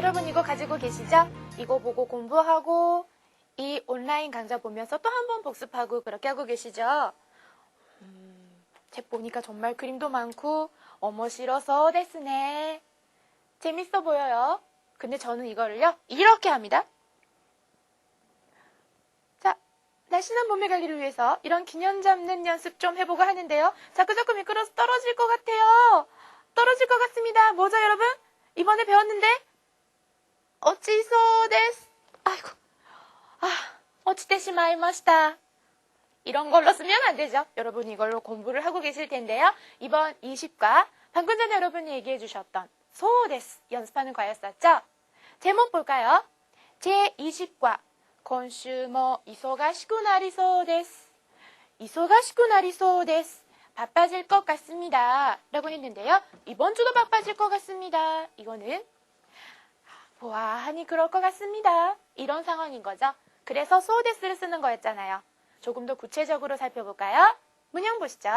여러분 이거 가지고 계시죠? 이거 보고 공부하고 이 온라인 강좌 보면서 또 한 번 복습하고 그렇게 하고 계시죠? 책 보니까 정말 그림도 많고 싫어서 데스네. 재밌어 보여요. 근데 저는 이거를요 이렇게 합니다. 자, 날씬한 몸매 관리를 위해서 이런 균형 잡는 연습 좀 해보고 하는데요. 자꾸 미끄러서 떨어질 것 같아요. 떨어질 것 같습니다. 뭐죠 여러분? 이번에 배웠는데 어찌소 데스. 아이고, 어찌되시 마이마시다. 이런 걸로 쓰면 안 되죠. 여러분 이걸로 공부를 하고 계실 텐데요. 이번 20과 방금 전에 여러분이 얘기해 주셨던 소데스 연습하는 과였었죠. 제목 볼까요? 제20과今週も 忙しくなりそうです. 忙しくなりそうです. 바빠질 것 같습니다. 라고 했는데요. 이번 주도 바빠질 것 같습니다. 이거는 보아하니 그럴 것 같습니다. 이런 상황인 거죠. 그래서 소데스를 쓰는 거였잖아요. 조금 더 구체적으로 살펴볼까요? 문형 보시죠.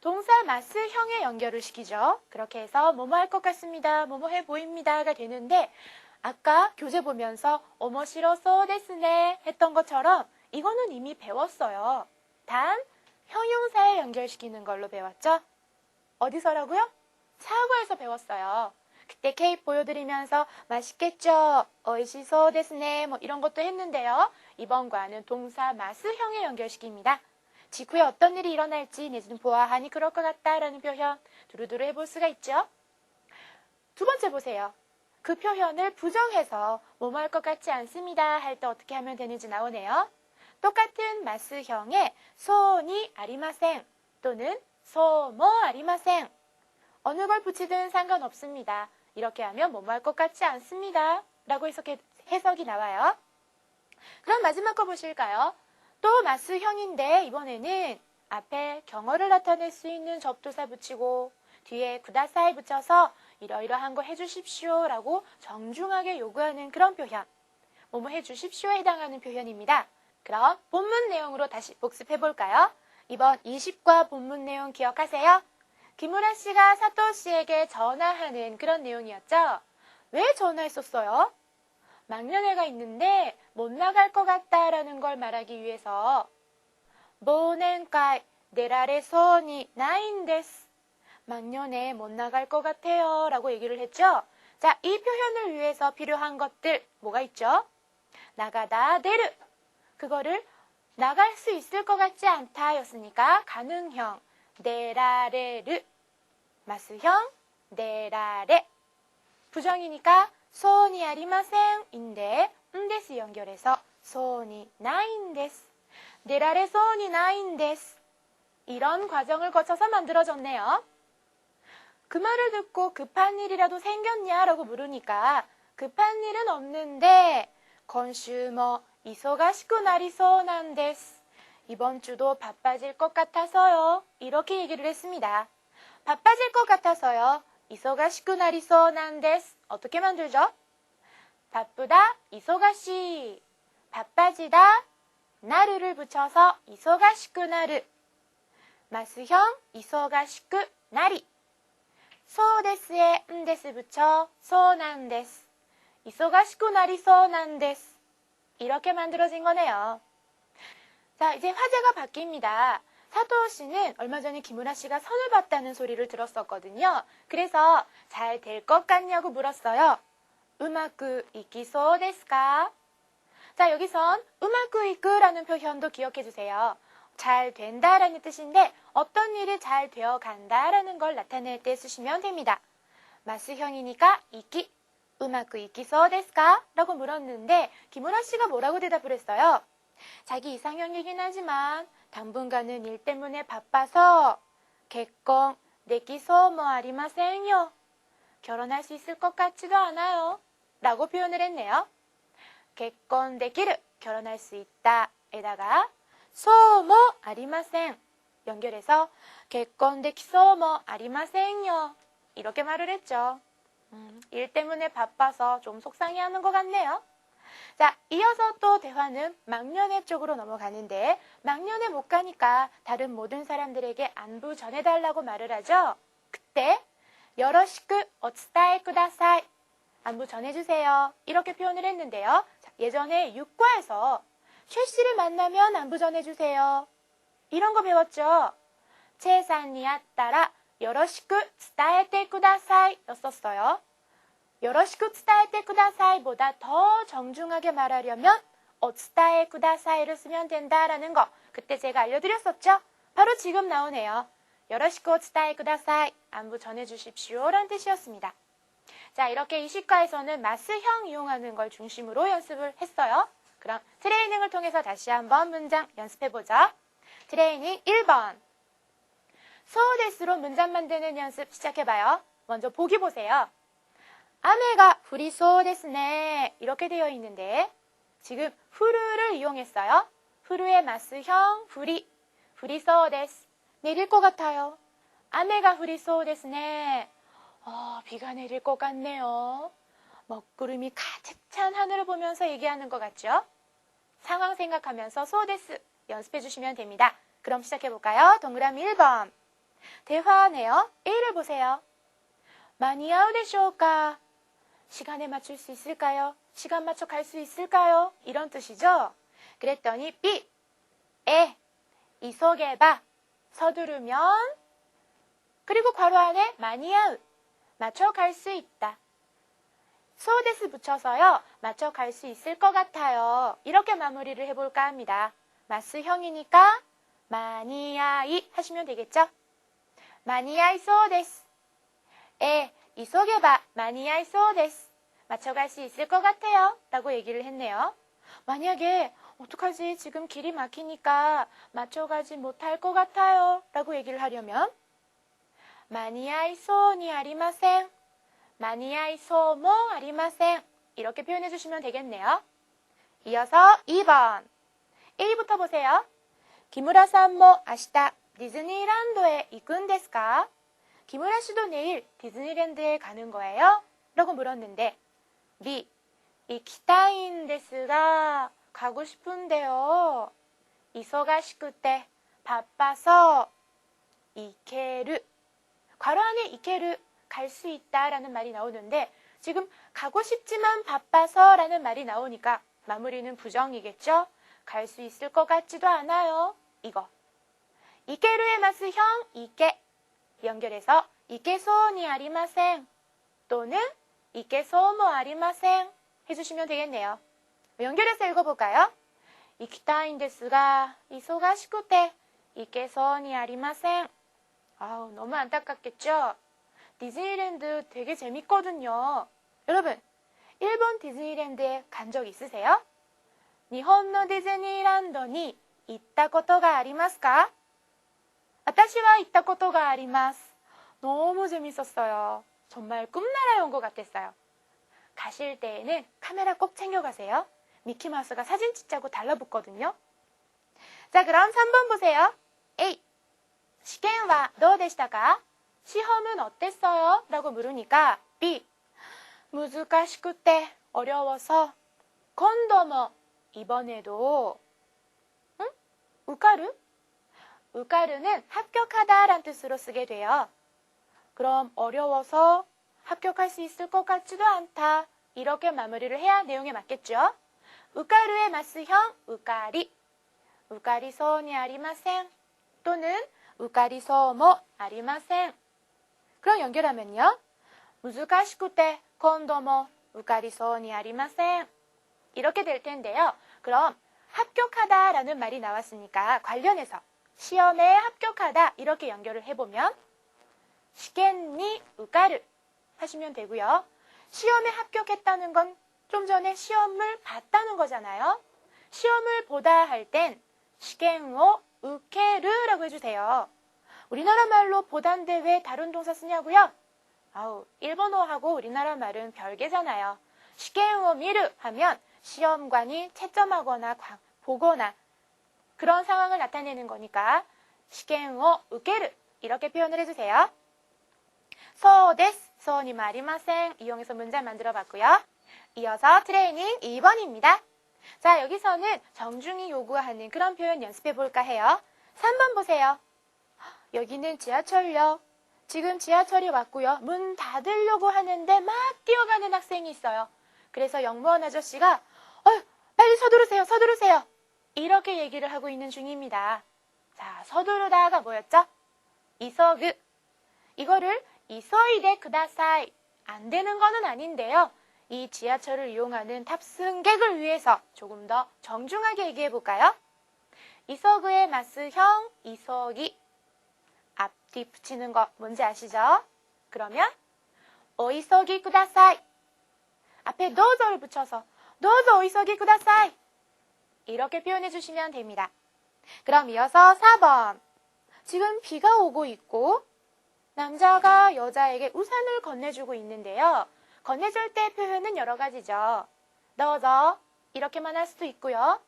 동사 마스형에 연결을 시키죠. 그렇게 해서 뭐뭐 할 것 같습니다. 뭐뭐 해 보입니다가 되는데 아까 교재 보면서 오모시로소 데스네 했던 것처럼 이거는 이미 배웠어요. 단 형용사에 연결시키는 걸로 배웠죠. 어디서라고요? 사과에서 배웠어요. 그때 케이크 보여드리면서 맛있겠죠? 오이시소 데스네 뭐 이런 것도 했는데요. 이번 과는 동사 마스형에 연결시킵니다. 직후에 어떤 일이 일어날지 내지는 보아하니 그럴 것 같다라는 표현 두루두루 해볼 수가 있죠. 두 번째 보세요. 그 표현을 부정해서 뭐뭐 할 것 같지 않습니다 할 때 어떻게 하면 되는지 나오네요. 똑같은 마스형에 소니 아리마생 또는 소모 아리마생 어느 걸 붙이든 상관없습니다. 이렇게 하면 뭐뭐 할 것 같지 않습니다 라고 해석이 나와요. 그럼 마지막 거 보실까요? 또 마스형인데 이번에는 앞에 경어를 나타낼 수 있는 접두사 붙이고 뒤에 구다사이 붙여서 이러이러한 거 해주십시오 라고 정중하게 요구하는 그런 표현. 뭐뭐 해주십시오에 해당하는 표현입니다. 그럼 본문 내용으로 다시 복습해볼까요? 이번 20과 본문 내용 기억하세요? 김우라 씨가 사토 씨에게 전화하는 그런 내용이었죠? 왜 전화했었어요? 막년회가 있는데 못 나갈 것 같다라는 걸 말하기 위해서忘年会 내라레 소원이 나인데스. 막년에 못 나갈 것 같아요 라고 얘기를 했죠. 자, 이 표현을 위해서 필요한 것들 뭐가 있죠? 나가다 데르. 그거를 나갈 수 있을 것 같지 않다 였으니까 가능형 네라레르. 마스형 네라레. 부정이니까 소원이 아리마생 인데 데스 연결해서 소원이 나인데스. 네라레 소원이 나인데스. 이런 과정을 거쳐서 만들어졌네요. 그 말을 듣고 급한 일이라도 생겼냐라고 물으니까 급한 일은 없는데今週も 忙しくなりそうなんです. 이번 주도 바빠질 것 같아서요. 이렇게 얘기를 했습니다. 바빠질 것 같아서요. 忙しくなりそうなんです. 어떻게 만들죠? 바쁘다, 忙しい. 바빠지다, 나르를 붙여서 忙しくなる. 마스형, 忙しくなり. 소데스에 데스 붙여 소난데스. 忙しくなりそうなんです. 이렇게 만들어진 거네요. 자, 이제 화제가 바뀝니다. 사토 씨는 얼마 전에 김우라 씨가 선을 봤다는 소리를 들었었거든요. 그래서 잘 될 것 같냐고 물었어요. 우마쿠 이키소 데스까? 자, 여기선 우마쿠 이쿠라는 표현도 기억해 주세요. 잘 된다라는 뜻인데 어떤 일이 잘 되어 간다라는 걸 나타낼 때 쓰시면 됩니다. 마스형이니까 이키, 우마쿠 이키소 데스까? 라고 물었는데 김우라 씨가 뭐라고 대답을 했어요? 자기 이상형이긴 하지만 당분간은 일 때문에 바빠서結婚 できそうもありませんよ. 결혼할 수 있을 것 같지도 않아요. 라고 표현을 했네요. 結婚できる 결혼할 수 있다 에다가 そうもありません 연결해서 結婚できそうもありませんよ. 이렇게 말을 했죠. 일 때문에 바빠서 좀 속상해하는 것 같네요. 자, 이어서 또 대화는 막년회 쪽으로 넘어가는데 막년회 못 가니까 다른 모든 사람들에게 안부 전해달라고 말을 하죠. 그때 여러시크 오츠다에 쿠다사이. 안부 전해주세요. 이렇게 표현을 했는데요. 자, 예전에 육과에서 최 씨를 만나면 안부 전해주세요. 이런 거 배웠죠? 최산이 아따라 요로시쿠 츠다에테 쿠다사이 였었어요. 요로시쿠 츠다에테 쿠다사이 보다 더 정중하게 말하려면 오츠다에 쿠다사이를 쓰면 된다라는 거 그때 제가 알려드렸었죠? 바로 지금 나오네요. 요로시쿠 오츠다에 쿠다사이 안부 전해주십시오 라는 뜻이었습니다. 자, 이렇게 이 시과에서는 마스형 이용하는 걸 중심으로 연습을 했어요. 그럼 트레이닝을 통해서 다시 한번 문장 연습해보죠. 트레이닝 1번. 소데스로 문장 만드는 연습 시작해봐요. 먼저 보기 보세요. 아메가 후리소 데스네 이렇게 되어 있는데 지금 후르를 이용했어요. 후르의 마스형 후리소 데스 내릴 것 같아요. 아메가 후리소 데스네 비가 내릴 것 같네요. 먹구름이 가득 찬 하늘을 보면서 얘기하는 것 같죠? 상황 생각하면서 소데스 연습해 주시면 됩니다. 그럼 시작해볼까요? 동그라미 1번. 대화하네요. A를 보세요. 많이 아우데쇼까? 시간에 맞출 수 있을까요? 시간 맞춰 갈 수 있을까요? 이런 뜻이죠? 그랬더니 B. 이소개봐. 서두르면 그리고 괄호 안에 많이 아우. 맞춰 갈 수 있다. 소데스 붙여서요. 맞춰 갈 수 있을 것 같아요. 이렇게 마무리를 해볼까 합니다. 마스형이니까 마니아이 하시면 되겠죠? 마니아이 소데스. 이소개봐. 마니아이 소데스. 맞춰 갈 수 있을 것 같아요. 라고 얘기를 했네요. 만약에 어떡하지? 지금 길이 막히니까 맞춰 가지 못할 것 같아요. 라고 얘기를 하려면 마니아이 소니 아리마센. 마니아이 소모 아리마센. 이렇게 표현해 주시면 되겠네요. 이어서 2번. A부터 보세요. 기무라さん모 아시다 디즈니랜드에 이군 데스까? 기무라 씨도 내일 디즈니랜드에 가는 거예요? 라고 물었는데 B. 이키타인 데스가 가고 싶은데요. 이소가시쿠테 바빠서 이케르 괄호 안에 이케르 갈 수 있다라는 말이 나오는데 지금 가고 싶지만 바빠서 라는 말이 나오니까 마무리는 부정이겠죠? 갈 수 있을 것 같지도 않아요. 이거. 이케르의 마스형 이케 연결해서 이케소니 아리마센 또는 이케소모 아리마센 해주시면 되겠네요. 연결해서 읽어볼까요? 이키타인 데스가 이소가시쿠테 이케소니 아리마센. 아우 너무 안타깝겠죠? 디즈니랜드 되게 재밌거든요. 여러분, 일본 디즈니랜드에 간 적 있으세요? 일본의 디즈니랜드에 行ったことがありますか? 私は行ったことがあります. 너무 재밌었어요. 정말 꿈나라에 온 것 같았어요. 가실 때에는 카메라 꼭 챙겨가세요. 미키마우스가 사진 찍자고 달라붙거든요. 자, 그럼 3번 보세요. A. 시험은 どうでしたか? 시험은 어땠어요? 라고 물으니까 B. 難しくて 어려워서 今度も 이번에도 우카르? 우카르는 합격하다 라는 뜻으로 쓰게 돼요. 그럼 어려워서 합격할 수 있을 것 같지도 않다. 이렇게 마무리를 해야 내용에 맞겠죠? 우카르의 마스형 우카리. 우카리소니 아리마센 또는 우카리소모 아리마센. 그럼 연결하면요. 難しくて 今度も 우카리소니 아리마센. 이렇게 될 텐데요. 그럼 합격하다 라는 말이 나왔으니까 관련해서 시험에 합격하다 이렇게 연결을 해보면 시겐니 우카르 하시면 되고요. 시험에 합격했다는 건 좀 전에 시험을 봤다는 거잖아요. 시험을 보다 할 땐 시겐오 우케르라고 해주세요. 우리나라 말로 보다인데 왜 다른 동사 쓰냐고요? 아우, 일본어하고 우리나라 말은 별개잖아요. 시겐오 미르 하면 시험관이 채점하거나 보거나 그런 상황을 나타내는 거니까 시겐오 우케르 이렇게 표현을 해주세요. 소데스, 소니 마리마센 이용해서 문장 만들어 봤고요. 이어서 트레이닝 2번입니다. 자, 여기서는 정중히 요구하는 그런 표현 연습해 볼까 해요. 3번 보세요. 여기는 지하철역. 지금 지하철이 왔고요. 문 닫으려고 하는데 막 뛰어가는 학생이 있어요. 그래서 영무원 아저씨가 빨리 서두르세요. 서두르세요. 이렇게 얘기를 하고 있는 중입니다. 자, 서두르다가 뭐였죠? 이서그. 이거를 이서이데 쿠다사이. 안 되는 거는 아닌데요. 이 지하철을 이용하는 탑승객을 위해서 조금 더 정중하게 얘기해 볼까요? 이서그의 마스형 이서기. 앞뒤 붙이는 거 뭔지 아시죠? 그러면 오이서기 쿠다사이. 앞에 도저를 붙여서 도저 오이서기 쿠다사이. 이렇게 표현해 주시면 됩니다. 그럼 이어서 4번. 지금 비가 오고 있고 남자가 여자에게 우산을 건네주고 있는데요. 건네줄 때 표현은 여러 가지죠. 너저 이렇게만 할 수도 있고요.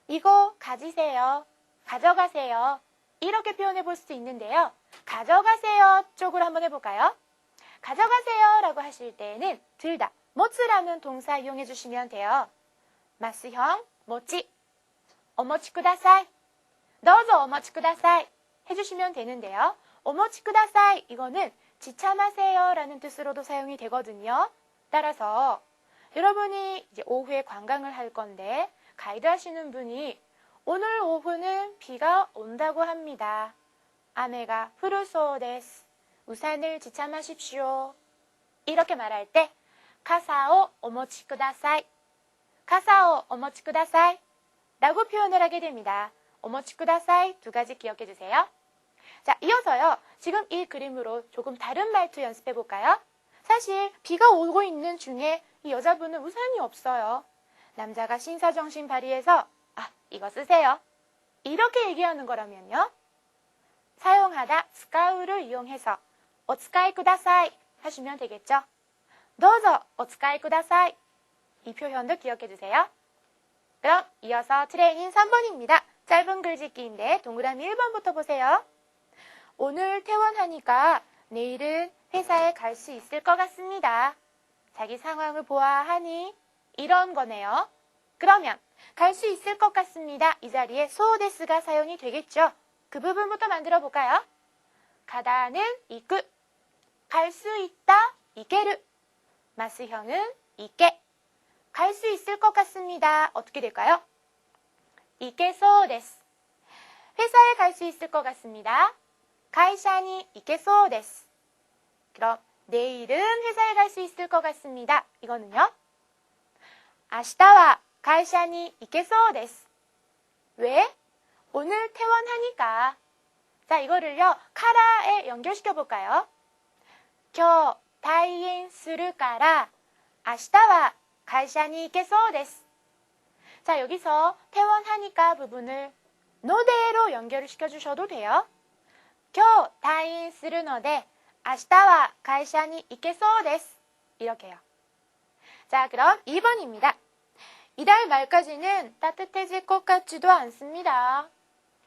이거 가지세요. 가져가세요. 이렇게 표현해 볼 수도 있는데요. 가져가세요 쪽으로 한번 해볼까요? 가져가세요 라고 하실 때에는 둘 다 모츠라는 동사 이용해 주시면 돼요. 마스형 모치 오모치 쿠다사이. 너저 오모치 쿠다사이 해주시면 되는데요. 오모치 쿠다사이 이거는 지참하세요 라는 뜻으로도 사용이 되거든요. 따라서 여러분이 이제 오후에 관광을 할 건데 가이드 하시는 분이 오늘 오후는 비가 온다고 합니다. 아메가 후르소 데스. 우산을 지참하십시오. 이렇게 말할 때 카사오 오모치 쿠다사이. 카사오 오모치 쿠다사이 라고 표현을 하게 됩니다. 오모치 쿠다사이 두 가지 기억해 주세요. 자, 이어서요. 지금 이 그림으로 조금 다른 말투 연습해 볼까요? 사실 비가 오고 있는 중에 이 여자분은 우산이 없어요. 남자가 신사정신 발휘해서 이거 쓰세요. 이렇게 얘기하는 거라면요. 사용하다 스카우를 이용해서 오츠카이 쿠다사이 하시면 되겠죠. 도저 오츠카이 쿠다사이. 이 표현도 기억해 주세요. 그럼 이어서 트레이닝 3번입니다. 짧은 글짓기인데 동그라미 1번부터 보세요. 오늘 퇴원하니까 내일은 회사에 갈 수 있을 것 같습니다. 자기 상황을 보아하니 이런 거네요. 그러면 갈 수 있을 것 같습니다. 이 자리에 소데스가 사용이 되겠죠. 그 부분부터 만들어 볼까요? 가다는 이끄, 갈 수 있다, 이케르. 마스형은 이케. 갈 수 있을 것 같습니다. 어떻게 될까요? 이케소 데스. 회사에 갈 수 있을 것 같습니다. 가이샤니 이케소 데스. 그럼 내일은 회사에 갈 수 있을 것 같습니다. 이거는요. 아시타와 가이샤니 이케소 데스. 왜? 오늘 퇴원하니까. 자, 이거를요. 카라에 연결시켜 볼까요? 今日退院するから明日は会社に行けそうです. 자, 여기서 퇴원하니까 부분을 노대로 연결을 시켜주셔도 돼요. 今日退院するので明日は会社に行けそうです. 이렇게요. 자, 그럼 2번입니다. 이달 말까지는 따뜻해질 것 같지도 않습니다.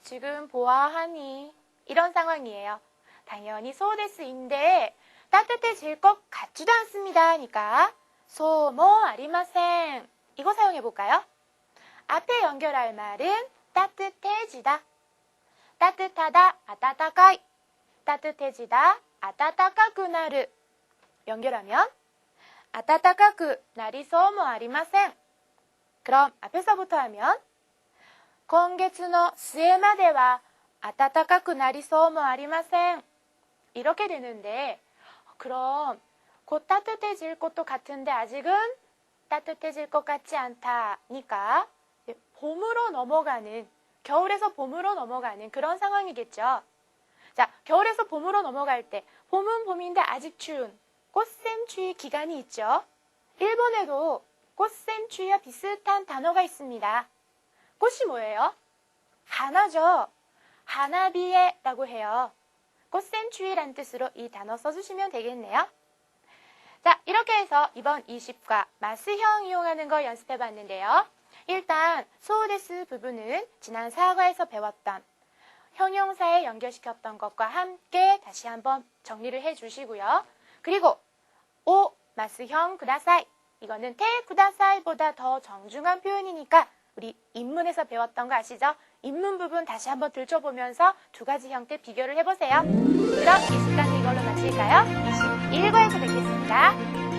지금 보아하니 이런 상황이에요. 당연히 소데스인데 따뜻해질 것 같지도 않습니다. 하니까 소모 아리마센. 이거 사용해 볼까요? 앞에 연결할 말은 따뜻해지다. 따뜻하다, 아따타카이. 따뜻해지다, 아따타카쿠 나르. 연결하면 아따타카쿠 나리소모 아리마센. 그럼 앞에서부터 하면 今月の末までは暖かくなりそうもありません. 이렇게 되는데 그럼 곧 따뜻해질 것도 같은데 아직은 따뜻해질 것 같지 않다니까 봄으로 넘어가는, 겨울에서 봄으로 넘어가는 그런 상황이겠죠. 자, 겨울에서 봄으로 넘어갈 때 봄은 봄인데 아직 추운 꽃샘추위 기간이 있죠. 일본에도 꽃샘추위와 비슷한 단어가 있습니다. 꽃이 뭐예요? 하나죠. 하나비에라고 해요. 꽃샘추위란 뜻으로 이 단어 써주시면 되겠네요. 자, 이렇게 해서 이번 20과 마스형 이용하는 거 연습해봤는데요. 일단 소데스 부분은 지난 4과에서 배웠던 형용사에 연결시켰던 것과 함께 다시 한번 정리를 해주시고요. 그리고 오 마스형 쿠다사이. 이거는 테 쿠다사이보다 더 정중한 표현이니까 우리 인문에서 배웠던 거 아시죠? 인문 부분 다시 한번 들춰보면서 두 가지 형태 비교를 해보세요. 그럼 이 시간은 이걸로 마칠까요? 21과에서 뵙겠습니다.